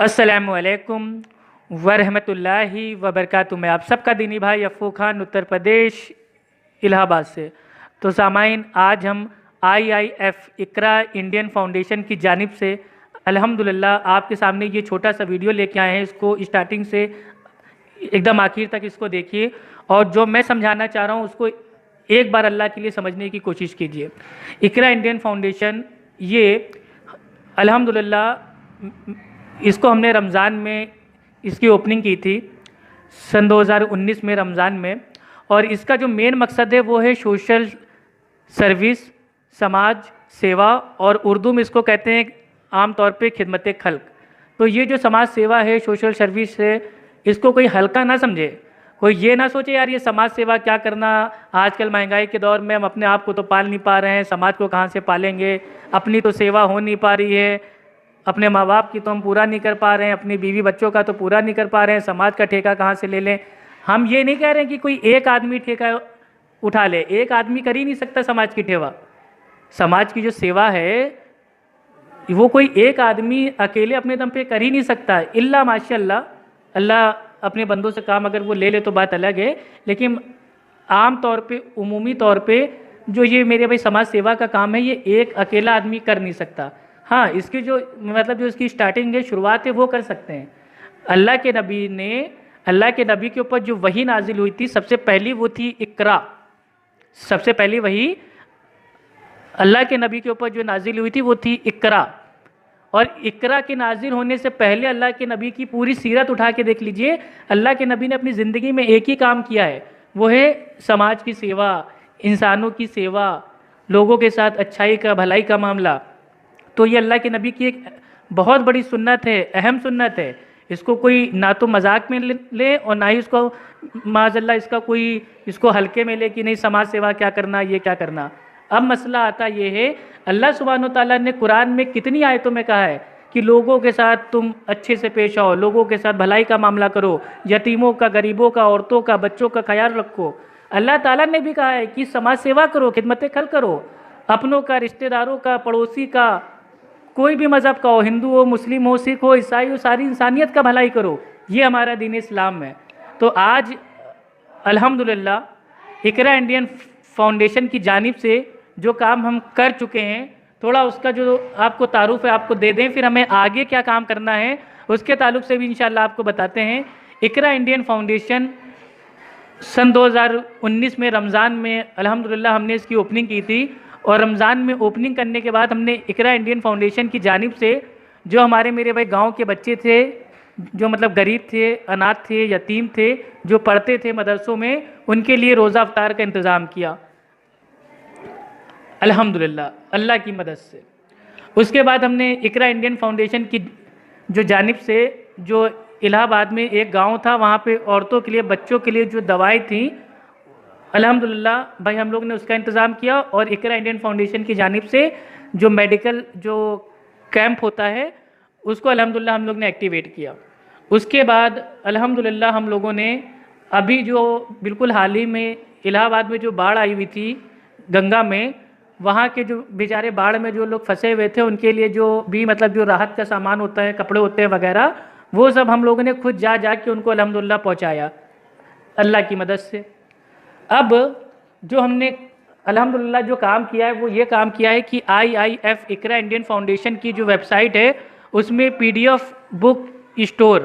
अस्सलामुअलैकुम वरहमतुल्लाहि वबरकातुहू। मैं आप सबका दीनी भाई अफ़ू खान उत्तर प्रदेश इलाहाबाद से। तो सामाइन, आज हम IIF इकरा इंडियन फाउंडेशन की जानिब से अल्हम्दुलिल्लाह आपके सामने ये छोटा सा वीडियो लेके आए हैं। इसको स्टार्टिंग से एकदम आखिर तक इसको देखिए और जो मैं समझाना चाह रहा हूँ उसको एक बार अल्लाह के लिए समझने की कोशिश कीजिए। इकरा इंडियन फाउंडेशन ये अल्हम्दुलिल्लाह इसको हमने रमज़ान में इसकी ओपनिंग की थी सन 2019 में रमज़ान में। और इसका जो मेन मकसद है वो है सोशल सर्विस, समाज सेवा, और उर्दू में इसको कहते हैं आम तौर पे खिदमत खल्क। तो ये जो समाज सेवा है, सोशल सर्विस है, इसको कोई हल्का ना समझे। कोई ये ना सोचे यार ये समाज सेवा क्या करना, आजकल महंगाई के दौर में हम अपने आप को तो पाल नहीं पा रहे हैं, समाज को कहाँ से पालेंगे, अपनी तो सेवा हो नहीं पा रही है, अपने माँ बाप की तो हम पूरा नहीं कर पा रहे हैं, अपनी बीवी बच्चों का तो पूरा नहीं कर पा रहे हैं, समाज का ठेका कहाँ से ले लें। हम ये नहीं कह रहे हैं कि कोई एक आदमी ठेका उठा ले, एक आदमी कर ही नहीं सकता समाज की ठेवा। समाज की जो सेवा है वो कोई एक आदमी अकेले अपने दम पे कर ही नहीं सकता, इल्ला माशाअल्लाह अल्लाह अपने बंदों से काम अगर वो ले ले तो बात अलग है। लेकिन आम तौर पे, उमूमी तौर पे जो ये मेरे भाई समाज सेवा का काम है ये एक अकेला आदमी कर नहीं सकता। हाँ, इसकी जो मतलब जो इसकी स्टार्टिंग है, शुरुआत है, वो कर सकते हैं। अल्लाह के नबी के ऊपर जो वही नाजिल हुई थी सबसे पहली वो थी इकरा। सबसे पहली वही अल्लाह के नबी के ऊपर जो नाजिल हुई थी वो थी इकरा। और इकरा के नाजिल होने से पहले अल्लाह के नबी की पूरी सीरत उठा के देख लीजिए। अल्लाह के नबी ने अपनी ज़िंदगी में एक ही काम किया है, वो है समाज की सेवा, इंसानों की सेवा, लोगों के साथ अच्छाई का, भलाई का मामला। तो ये अल्लाह के नबी की एक बहुत बड़ी सुन्नत है, अहम सुन्नत है। इसको कोई ना तो मजाक में ले और ना ही इसको माज़अल्लाह इसका कोई इसको हल्के में ले कि नहीं समाज सेवा क्या करना, ये क्या करना। अब मसला आता ये है, अल्लाह सुब्हानो तआला ने कुरान में कितनी आयतों में कहा है कि लोगों के साथ तुम अच्छे से पेश आओ, लोगों के साथ भलाई का मामला करो, यतीमों का, गरीबों का, औरतों का, बच्चों का ख्याल रखो। अल्लाह ताला ने भी कहा है कि समाज सेवा करो, खिदमत खल्क करो, अपनों का, रिश्तेदारों का, पड़ोसी का, कोई भी मज़हब का हो, हिंदू हो, मुस्लिम हो, सिख हो, ईसाई हो, सारी इंसानियत का भलाई करो। ये हमारा दीन इस्लाम है। तो आज अल्हम्दुलिल्लाह इकरा इंडियन फाउंडेशन की जानिब से जो काम हम कर चुके हैं, थोड़ा उसका जो आपको तारुफ है आपको दे दें, फिर हमें आगे क्या काम करना है उसके ताल्लुक से भी इंशाअल्लाह आपको बताते हैं। इकरा इंडियन फाउंडेशन सन 2019 में रमज़ान में अल्हम्दुलिल्लाह हमने इसकी ओपनिंग की थी। और रमज़ान में ओपनिंग करने के बाद हमने इकरा इंडियन फाउंडेशन की जानिब से जो हमारे मेरे भाई गांव के बच्चे थे, जो मतलब गरीब थे, अनाथ थे, यतीम थे, जो पढ़ते थे मदरसों में, उनके लिए रोज़ा अफ्तार का इंतज़ाम किया अल्हम्दुलिल्लाह अल्लाह की मदद से। उसके बाद हमने इकरा इंडियन फाउंडेशन की जो जानिब से, जो इलाहाबाद में एक गांव था, वहाँ पे औरतों के लिए, बच्चों के लिए जो दवाई थी, अल्हम्दुलिल्लाह भाई हम लोग ने उसका इंतज़ाम किया। और इकरा इंडियन फाउंडेशन की जानिब से जो मेडिकल जो कैंप होता है उसको अल्हम्दुलिल्लाह हम लोग ने एक्टिवेट किया। उसके बाद अल्हम्दुलिल्लाह हम लोगों ने अभी जो बिल्कुल हाल ही में इलाहाबाद में जो बाढ़ आई हुई थी गंगा में, वहाँ के जो बेचारे बाढ़ में जो लोग फंसे हुए थे उनके लिए जो भी मतलब जो राहत का सामान होता है, कपड़े होते हैं वगैरह, वो सब हम लोगों ने खुद जा के उनको अल्हम्दुलिल्लाह पहुँचाया अल्लाह की मदद से। अब जो हमने अल्हम्दुलिल्लाह जो काम किया है वो ये काम किया है कि IIF इकरा इंडियन फाउंडेशन की जो वेबसाइट है उसमें PDF बुक स्टोर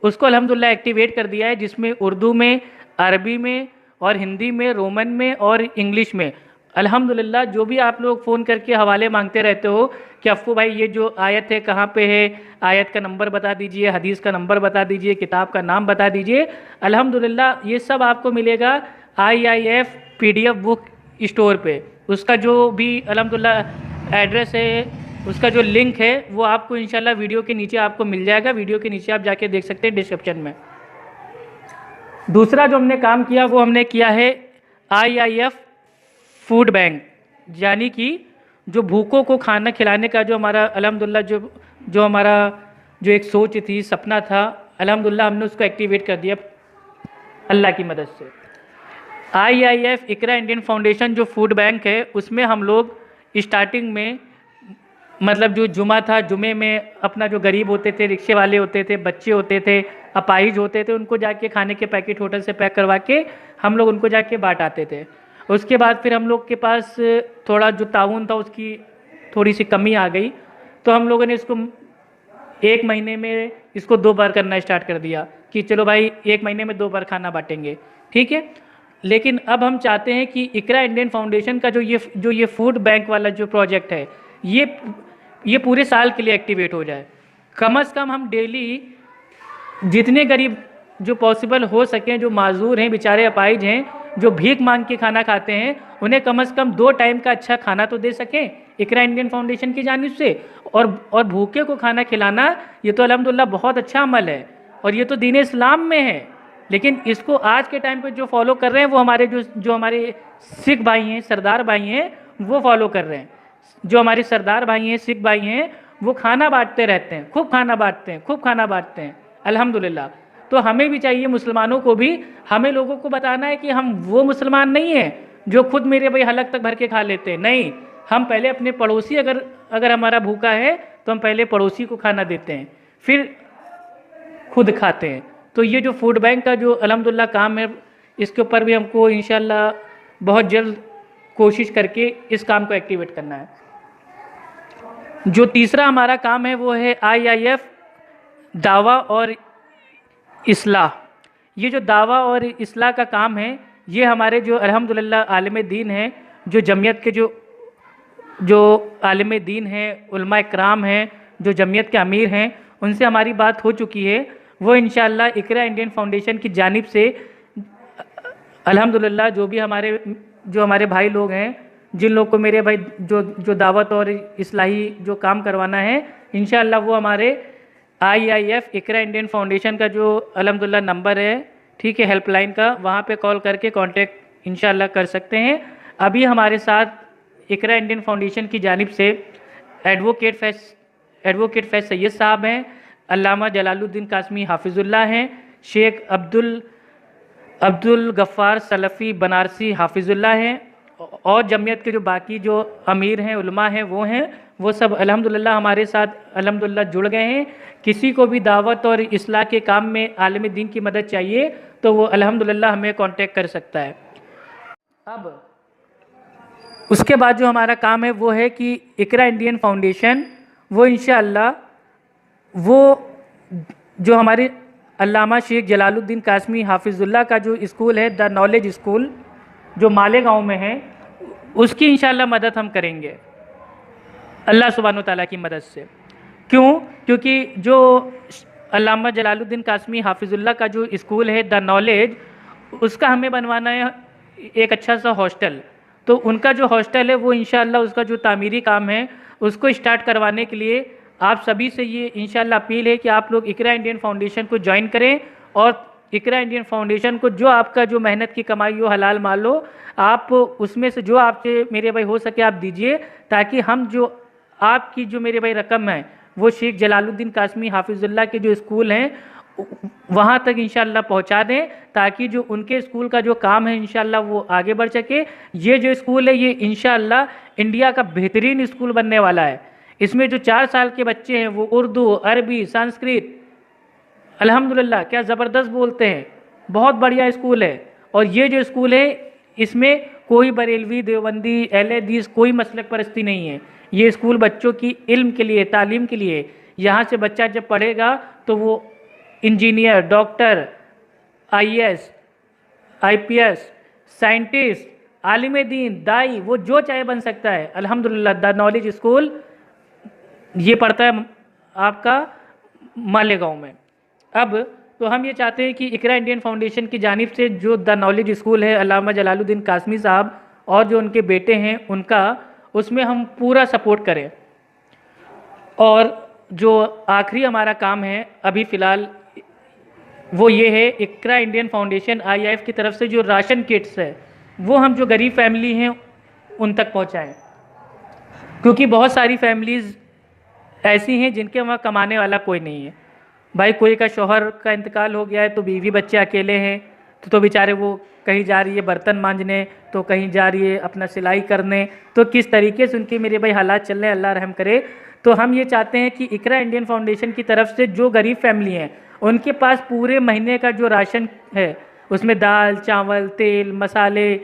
उसको अल्हम्दुलिल्लाह एक्टिवेट कर दिया है, जिसमें उर्दू में, अरबी में और हिंदी में, रोमन में और इंग्लिश में अल्हम्दुलिल्लाह जो भी आप लोग फ़ोन करके हवाले मांगते रहते हो कि अफ़ू भाई ये जो आयत है कहाँ पे है, आयत का नंबर बता दीजिए, हदीस का नंबर बता दीजिए, किताब का नाम बता दीजिए, अल्हम्दुलिल्लाह ये सब आपको मिलेगा IIF PDF बुक स्टोर पे। उसका जो भी अल्हम्दुलिल्लाह एड्रेस है, उसका जो लिंक है वो आपको इंशाल्लाह वीडियो के नीचे आपको मिल जाएगा। वीडियो के नीचे आप जाके देख सकते हैं डिस्क्रिप्शन में। दूसरा जो हमने काम किया वो हमने किया है IIF फूड बैंक, यानी कि जो भूखों को खाना खिलाने का जो हमारा अल्हम्दुलिल्लाह जो हमारा जो एक सोच थी, सपना था, अल्हम्दुलिल्लाह हमने उसको एक्टिवेट कर दिया अल्लाह की मदद से। IIF इकरा इंडियन फाउंडेशन जो फूड बैंक है उसमें हम लोग स्टार्टिंग में मतलब जो जुमा था, जुमे में अपना जो गरीब होते थे, रिक्शे वाले होते थे, बच्चे होते थे, अपाहिज होते थे, उनको जाके खाने के पैकेट होटल से पैक करवा के हम लोग उनको जाके बांट आते थे। उसके बाद फिर हम लोग के पास थोड़ा जो ताउन था उसकी थोड़ी सी कमी आ गई, तो हम लोगों ने इसको 1 महीने में इसको 2 बार करना स्टार्ट कर दिया कि चलो भाई 1 महीने में 2 बार खाना बांटेंगे, ठीक है। लेकिन अब हम चाहते हैं कि इकरा इंडियन फाउंडेशन का जो ये फूड बैंक वाला जो प्रोजेक्ट है ये पूरे साल के लिए एक्टिवेट हो जाए। कम से कम हम डेली जितने गरीब जो पॉसिबल हो सकें, जो माजूर हैं, बेचारे अपाहिज हैं, जो भीख मांग के खाना खाते हैं, उन्हें कम से कम 2 टाइम का अच्छा खाना तो दे सकें इकरा इंडियन फाउंडेशन की जानिब से। और भूखे को खाना खिलाना ये तो अल्हम्दुलिल्लाह बहुत अच्छा अमल है और ये तो दीन इस्लाम में है। लेकिन इसको आज के टाइम पे जो फॉलो कर रहे हैं वो हमारे जो हमारे सिख भाई हैं, सरदार भाई हैं, वो फॉलो कर रहे हैं। जो हमारे सरदार भाई हैं, सिख भाई हैं, वो खाना बांटते रहते हैं, खूब खाना बांटते हैं, खूब खाना बांटते हैं अल्हम्दुलिल्लाह। तो हमें भी चाहिए, मुसलमानों को भी, हमें लोगों को बताना है कि हम वो मुसलमान नहीं हैं जो खुद मेरे भाई हलक तक भर के खा लेते हैं। नहीं, हम पहले अपने पड़ोसी अगर हमारा भूखा है तो हम पहले पड़ोसी को खाना देते हैं, फिर खुद खाते हैं। तो ये जो फूड बैंक का जो अल्हम्दुलिल्लाह काम है, इसके ऊपर भी हमको इंशाल्लाह बहुत जल्द कोशिश करके इस काम को एक्टिवेट करना है। जो तीसरा हमारा काम है वो है IIF दावा और इस्लाह। ये जो दावा और इस्लाह का काम है, ये हमारे जो अल्हम्दुलिल्लाह आलिम दीन हैं, जो जमीयत के जो आलिम दीन हैं, उलमा इकराम हैं, जो जमीयत के अमीर हैं, उनसे हमारी बात हो चुकी है। वो इंशाअल्लाह इकरा इंडियन फाउंडेशन की जानिब से अल्हम्दुलिल्लाह जो हमारे भाई लोग हैं, जिन लोग को मेरे भाई जो दावत और इस्लाही जो काम करवाना है, इंशाअल्लाह वो हमारे IIF इकरा इंडियन फाउंडेशन का जो अल्हम्दुलिल्लाह नंबर है, ठीक है, हेल्पलाइन का, वहाँ पे कॉल करके कांटेक्ट इंशाअल्लाह कर सकते हैं। अभी हमारे साथ इकरा इंडियन फाउंडेशन की जानिब से एडवोकेट फैज़ सैयद साहब हैं, अल्लामा जलालुद्दीन कासमी हाफिज़ुल्लाह हैं, शेख अब्दुल गफ़्फ़ार सलफ़ी बनारसी हाफिज़ुल्लाह हैं, और जमीयत के जो बाकी जो अमीर हैं, उलमा हैं, वो सब अल्हम्दुलिल्लाह हमारे साथ अल्हम्दुलिल्लाह जुड़ गए हैं। किसी को भी दावत और इस्लाह के काम में आलिम दीन की मदद चाहिए तो वो अल्हम्दुलिल्लाह हमें कांटेक्ट कर सकता है। अब उसके बाद जो हमारा काम है वो है कि इकरा इंडियन फाउंडेशन वो इंशाअल्लाह वो जो हमारे अल्लामा शेख जलालुद्दीन कासमी हाफिज़ुल्लाह का जो स्कूल है, द नॉलेज स्कूल, जो मालेगांव में है, उसकी इंशाअल्लाह मदद हम करेंगे अल्लाह सुब्हानो तआला की मदद से। क्यों? क्योंकि जो अल्लामा जलालुद्दीन कासमी हाफिज़ुल्लाह का जो स्कूल है द नॉलेज, उसका हमें बनवाना है एक अच्छा सा हॉस्टल। तो उनका जो हॉस्टल है वो इंशाअल्लाह उसका जो तामीरी काम है उसको स्टार्ट करवाने के लिए आप सभी से ये इंशाअल्लाह अपील है कि आप लोग इकरा इंडियन फाउंडेशन को ज्वाइन करें और इकरा इंडियन फाउंडेशन को जो आपका जो मेहनत की कमाई हो, हलाल माल हो, आप उसमें से जो आपसे मेरे भाई हो सके आप दीजिए, ताकि हम जो आपकी जो मेरे भाई रकम है वो शेख जलालुद्दीन कासमी हाफिज़ुल्लाह के जो स्कूल हैं वहाँ तक इंशाअल्लाह पहुँचा दें, ताकि जो उनके स्कूल का जो काम है इंशाअल्लाह वो आगे बढ़ सके। ये जो स्कूल है ये इंशाअल्लाह इंडिया का बेहतरीन स्कूल बनने वाला है। इसमें जो 4 साल के बच्चे हैं वो उर्दू, अरबी, संस्कृत अल्हम्दुलिल्लाह क्या ज़बरदस्त बोलते हैं। बहुत बढ़िया स्कूल है। और ये जो स्कूल है इसमें कोई बरेलवी, देवबंदी, अहले हदीस कोई मसलक परस्ती नहीं है। ये स्कूल बच्चों की इल्म के लिए, तालीम के लिए, यहाँ से बच्चा जब पढ़ेगा तो वो engineer, doctor, IAS, IPS, scientist, आलिम दीन, दाई, वो जो चाहे बन सकता है। अल्हम्दुलिल्लाह द नॉलेज स्कूल ये पढ़ता है आपका मालेगांव में। अब तो हम ये चाहते हैं कि इकरा इंडियन फाउंडेशन की जानिब से जो द नॉलेज स्कूल है अल्लामा जलालुद्दीन कासमी साहब और जो उनके बेटे हैं उनका, उसमें हम पूरा सपोर्ट करें। और जो आखिरी हमारा काम है अभी फ़िलहाल वो ये है, इकरा इंडियन फाउंडेशन IIF की तरफ से जो राशन किट्स है वो हम जो गरीब फैमिली हैं उन तक पहुँचाएँ, क्योंकि बहुत सारी फैमिलीज़ ऐसी हैं जिनके वहाँ कमाने वाला कोई नहीं है। भाई कोई का शौहर का इंतकाल हो गया है तो बीवी बच्चे अकेले हैं, तो बेचारे वो कहीं जा रही है बर्तन मांजने, तो कहीं जा रही है अपना सिलाई करने, तो किस तरीके से उनके मेरे भाई हालात चल रहे हैं, अल्लाह रहम करे। तो हम ये चाहते हैं कि इकरा इंडियन फाउंडेशन की तरफ से जो गरीब फैमिली हैं उनके पास पूरे महीने का जो राशन है उसमें दाल चावल तेल मसाले,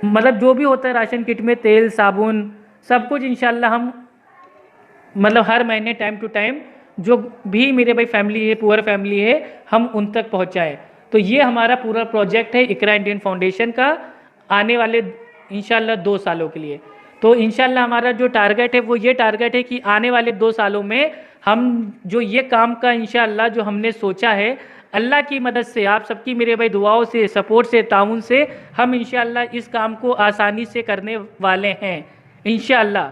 मतलब जो भी होता है राशन किट में, तेल साबुन सब कुछ इंशाल्लाह हम मतलब हर महीने टाइम टू टाइम जो भी मेरे भाई फैमिली है, पुअर फैमिली है, हम उन तक पहुंचाएं। तो ये हमारा पूरा प्रोजेक्ट है इकरा इंडियन फाउंडेशन का आने वाले इंशाल्लाह 2 सालों के लिए। तो इंशाल्लाह हमारा जो टारगेट है वो ये टारगेट है कि आने वाले 2 सालों में हम जो ये काम का इंशाल्लाह जो हमने सोचा है, अल्लाह की मदद से, आप सबकी मेरे भाई दुआओं से, सपोर्ट से, ताउन से हम इंशाल्लाह इस काम को आसानी से करने वाले हैं इंशाल्लाह।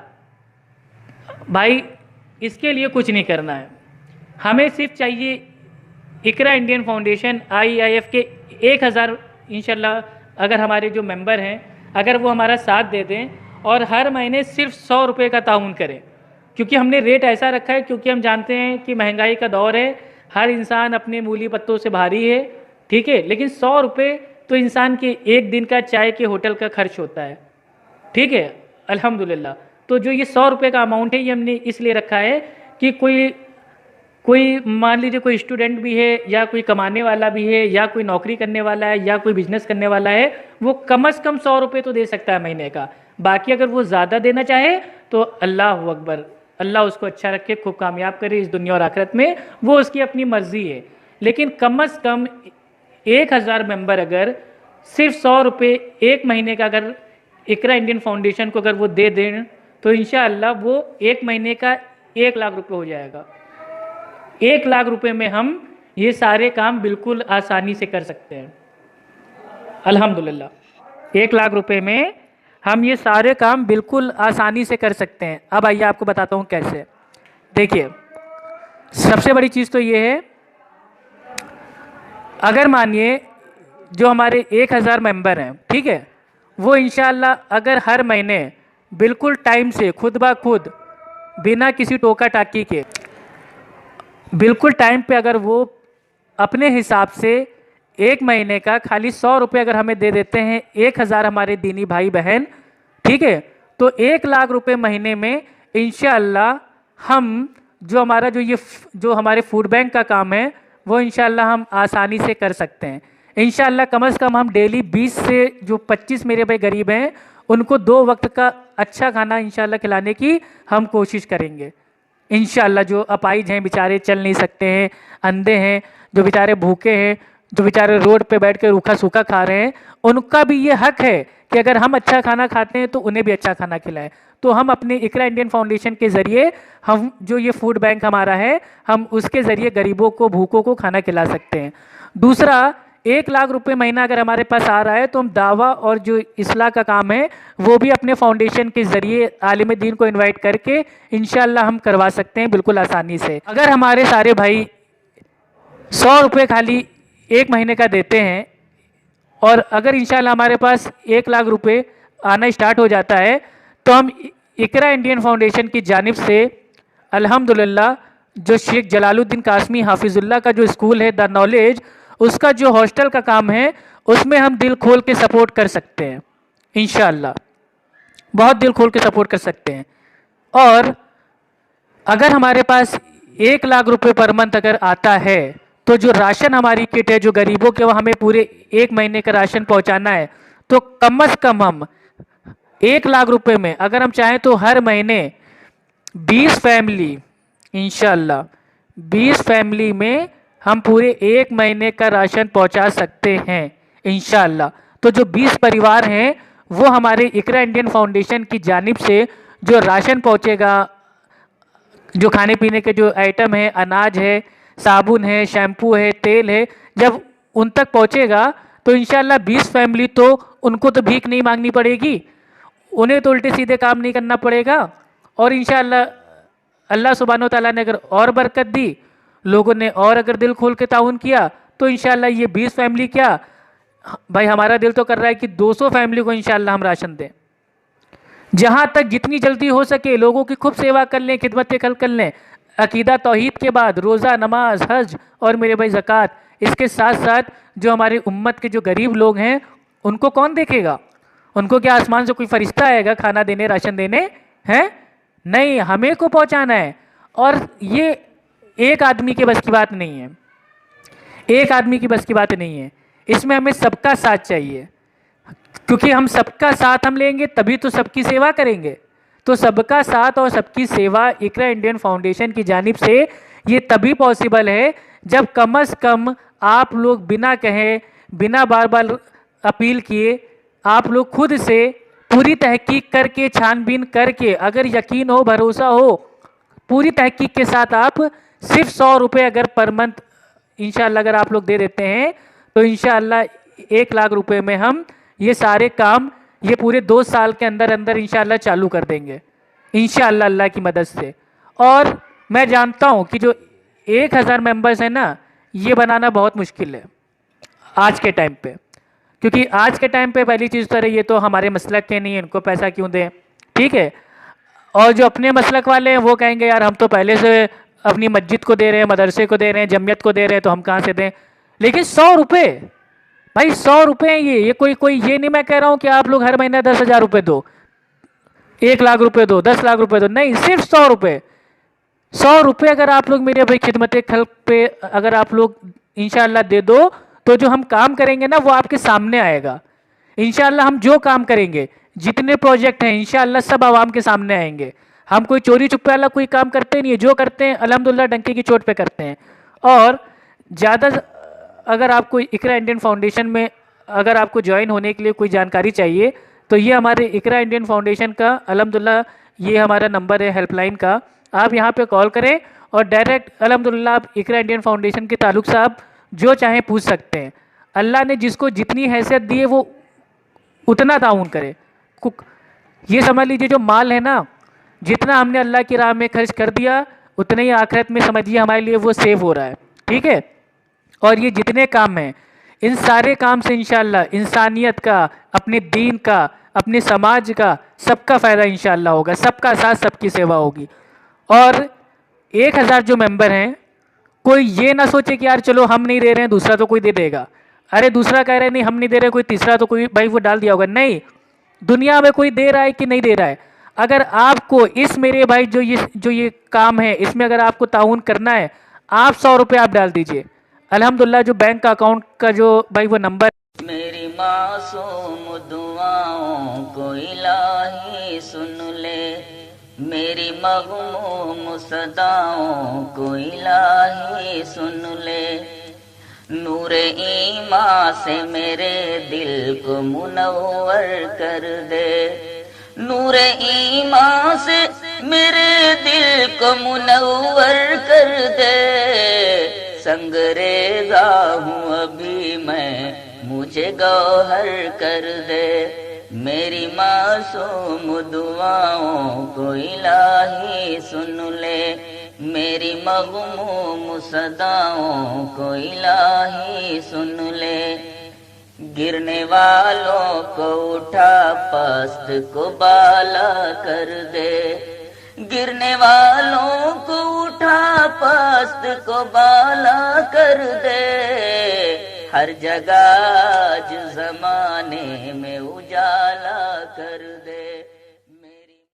भाई इसके लिए कुछ नहीं करना है, हमें सिर्फ चाहिए इकरा इंडियन फाउंडेशन IIF के 1000 इंशाल्लाह अगर हमारे जो मेंबर हैं अगर वो हमारा साथ दे दें और हर महीने सिर्फ 100 रुपये का ताउन करें, क्योंकि हमने रेट ऐसा रखा है क्योंकि हम जानते हैं कि महंगाई का दौर है, हर इंसान अपने मूली पत्तों से भारी है, ठीक है, लेकिन 100 रुपये तो इंसान के एक दिन का चाय के होटल का खर्च होता है, ठीक है, अल्हम्दुलिल्लाह। तो जो ये 100 रुपये का अमाउंट है ये हमने इसलिए रखा है कि कोई मान लीजिए कोई स्टूडेंट भी है या कोई कमाने वाला भी है या कोई नौकरी करने वाला है या कोई बिजनेस करने वाला है, वो कम से कम 100 रुपये तो दे सकता है महीने का। बाकी अगर वो ज़्यादा देना चाहे तो अल्लाह अकबर, अल्लाह उसको अच्छा रखे, खूब कामयाब करे इस दुनिया और आखिरत में, वो उसकी अपनी मर्ज़ी है। लेकिन कम से कम 1000 मेंबर अगर सिर्फ 100 रुपये एक महीने का अगर इकरा इंडियन फाउंडेशन को अगर वो दे दें तो इंशाअल्लाह वो एक महीने का 1 लाख रुपये हो जाएगा। 1 लाख रुपए में हम ये सारे काम बिल्कुल आसानी से कर सकते हैं अल्हम्दुलिल्लाह। 1 लाख रुपए में हम ये सारे काम बिल्कुल आसानी से कर सकते हैं। अब आइए आपको बताता हूँ कैसे। देखिए सबसे बड़ी चीज़ तो ये है, अगर मानिए जो हमारे 1000 मेंबर हैं, ठीक है, वो इंशाल्लाह अगर हर महीने बिल्कुल टाइम से खुद ब खुद बिना किसी टोका टाकी के बिल्कुल टाइम पे अगर वो अपने हिसाब से एक महीने का खाली 100 रुपये अगर हमें दे देते हैं 1000 हमारे दीनी भाई बहन, ठीक है, तो 1 लाख रुपए महीने में इंशाअल्लाह हम जो हमारा जो हमारे फूड बैंक का काम है वो इंशाअल्लाह हम आसानी से कर सकते हैं। इंशाअल्लाह कम से कम हम डेली 20 से जो 25 मेरे भाई गरीब हैं उनको 2 वक्त का अच्छा खाना इंशाअल्लाह खिलाने की हम कोशिश करेंगे इंशाअल्लाह। जो अपाहिज हैं, बेचारे चल नहीं सकते हैं, अंधे हैं, जो बेचारे भूखे हैं, जो बेचारे रोड पे बैठ के रूखा सूखा खा रहे हैं, उनका भी ये हक है कि अगर हम अच्छा खाना खाते हैं तो उन्हें भी अच्छा खाना खिलाएं। तो हम अपने इकरा इंडियन फाउंडेशन के ज़रिए हम जो ये फूड बैंक हमारा है हम उसके ज़रिए गरीबों को, भूखों को खाना खिला सकते हैं। दूसरा, 1 लाख रुपए महीना अगर हमारे पास आ रहा है तो हम दावा और जो इस्लाह का काम है वो भी अपने फाउंडेशन के ज़रिए आलिम दीन को इनवाइट करके इंशाअल्लाह हम करवा सकते हैं बिल्कुल आसानी से। अगर हमारे सारे भाई 100 रुपये खाली एक महीने का देते हैं और अगर इंशाअल्लाह हमारे पास 1 लाख रुपए आना स्टार्ट हो जाता है तो हम इकरा इंडियन फाउंडेशन की जानिब से अल्हम्दुलिल्लाह जो शेख जलालुद्दीन कासमी हाफिजुल्लाह का जो स्कूल है द नॉलेज, उसका जो हॉस्टल का काम है उसमें हम दिल खोल के सपोर्ट कर सकते हैं इंशाअल्लाह, बहुत दिल खोल के सपोर्ट कर सकते हैं। और अगर हमारे पास 1 लाख रुपए पर मंथ अगर आता है तो जो राशन हमारी किट है जो गरीबों के वो हमें पूरे 1 महीने का राशन पहुंचाना है, तो कम से कम हम 1 लाख रुपए में अगर हम चाहें तो हर महीने 20 फैमिली इंशाअल्लाह 20 फैमिली में हम पूरे 1 महीने का राशन पहुंचा सकते हैं इंशाअल्लाह। तो जो 20 परिवार हैं वो हमारे इकरा इंडियन फाउंडेशन की जानिब से जो राशन पहुंचेगा, जो खाने पीने के जो आइटम है, अनाज है, साबुन है, शैम्पू है, तेल है, जब उन तक पहुंचेगा तो इंशाअल्लाह 20 फैमिली तो उनको तो भीख नहीं मांगनी पड़ेगी, उन्हें तो उल्टे सीधे काम नहीं करना पड़ेगा। और इंशाअल्लाह अल्लाह सुब्हानो तआला ने अगर और बरकत दी, लोगों ने और अगर दिल खोल के ताउन किया तो इंशाअल्लाह ये 20 फैमिली क्या भाई, हमारा दिल तो कर रहा है कि 200 फैमिली को इंशाअल्लाह हम राशन दें। जहाँ तक जितनी जल्दी हो सके लोगों की खूब सेवा कर लें, खिदमत कर लें। अकीदा तौहीद के बाद रोज़ा, नमाज, हज और मेरे भाई ज़कात, इसके साथ साथ जो हमारी उम्मत के जो गरीब लोग हैं उनको कौन देखेगा? उनको क्या आसमान से कोई फरिश्ता आएगा खाना देने, राशन देने? हैं नहीं, हमें को पहुंचाना है। और ये एक आदमी के बस की बात नहीं है, एक आदमी की बस की बात नहीं है, इसमें हमें सबका साथ चाहिए, क्योंकि हम सबका साथ हम लेंगे तभी तो सबकी सेवा करेंगे। तो सबका साथ और सबकी सेवा इकरा इंडियन फाउंडेशन की जानिब से ये तभी पॉसिबल है जब कम से कम आप लोग बिना कहे, बिना बार बार अपील किए, आप लोग खुद से पूरी तहकीक करके, छानबीन करके, अगर यकीन हो, भरोसा हो, पूरी तहकीक के साथ आप सिर्फ 100 रुपये अगर पर मंथ इंशाल्लाह अगर आप लोग दे देते हैं तो इंशाल्लाह 1 लाख रुपए में हम ये सारे काम ये पूरे 2 साल के अंदर अंदर इंशाल्लाह चालू कर देंगे इंशाल्लाह अल्लाह की मदद से। और मैं जानता हूँ कि जो 1000 मेंबर्स हैं ना, ये बनाना बहुत मुश्किल है आज के टाइम पे, क्योंकि आज के टाइम पे पहली चीज़ तो ये तो हमारे मसलक के नहीं है, इनको पैसा क्यों दें, ठीक है। और जो अपने मसलक वाले हैं वो कहेंगे यार हम तो पहले से अपनी मस्जिद को दे रहे हैं, मदरसे को दे रहे हैं, जमियत को दे रहे हैं, तो हम कहाँ से दें। लेकिन 100 रुपये भाई, 100 रुपये हैं ये कोई ये नहीं मैं कह रहा हूँ कि आप लोग हर महीने 10,000 रुपये दो, 1 लाख रुपये दो, 10 लाख रुपये दो, नहीं, सिर्फ 100 रुपये। 100 रुपये अगर आप लोग मेरे भाई खिदमत खल्क पे अगर आप लोग इंशाल्लाह दे दो तो जो हम काम करेंगे ना वो आपके सामने आएगा। इंशाल्लाह हम जो काम करेंगे, जितने प्रोजेक्ट हैं इंशाल्लाह सब आवाम के सामने आएंगे। हम कोई चोरी चुप्पे वाला कोई काम करते नहीं है, जो करते हैं अल्हम्दुलिल्लाह डंके की चोट पे करते हैं। और ज़्यादा अगर आपको इकरा इंडियन फाउंडेशन में अगर आपको ज्वाइन होने के लिए कोई जानकारी चाहिए तो ये हमारे इकरा इंडियन फाउंडेशन का अल्हम्दुलिल्लाह ये हमारा नंबर है हेल्पलाइन का, आप यहाँ पे कॉल करें और डायरेक्ट अल्हम्दुलिल्लाह आप इकरा इंडियन फाउंडेशन के ताल्लुक से आप जो चाहें पूछ सकते हैं। अल्लाह ने जिसको जितनी हैसियत दी है वो उतना ताउन करे। ये समझ लीजिए जो माल है ना, जितना हमने अल्लाह की राह में खर्च कर दिया उतना ही आखिरत में समझिए हमारे लिए वो सेव हो रहा है, ठीक है। और ये जितने काम हैं इन सारे काम से इंशाल्लाह इंसानियत का, अपने दीन का, अपने समाज का, सबका फ़ायदा इंशाल्लाह होगा, सबका साथ सबकी सेवा होगी। और 1000 जो मेंबर हैं, कोई ये ना सोचे कि यार चलो हम नहीं दे रहे हैं दूसरा तो कोई दे देगा, अरे दूसरा कह रहे हैं नहीं हम नहीं दे रहे, कोई तीसरा तो कोई भाई वो डाल दिया होगा, नहीं, दुनिया में कोई दे रहा है कि नहीं दे रहा है। अगर आपको इस मेरे भाई जो ये काम है इसमें अगर आपको ताउन करना है, आप 100 रुपये आप डाल दीजिए। अल्हम्दुलिल्लाह जो बैंक का अकाउंट का जो भाई वो नंबर, मेरी मासूम दुआओं को इलाही सुन ले, मेरी मगमूम सदाओं को इलाही सुन ले, नूरे ईमान से मेरे दिल को मुनव्वर कर दे, नूरे ईमान से मेरे दिल को मुनव्वर कर दे, संगरेज़ा हूँ अभी मैं, मुझे गौहर कर दे, मेरी मासूम दुआओं को इलाही सुन ले, मेरी मगमूम सदाओं को इलाही सुन ले, गिरने वालों को उठा पस्त को बाला कर दे, गिरने वालों को उठा पस्त को बाला कर दे, हर जगह आज जमाने में उजाला कर दे।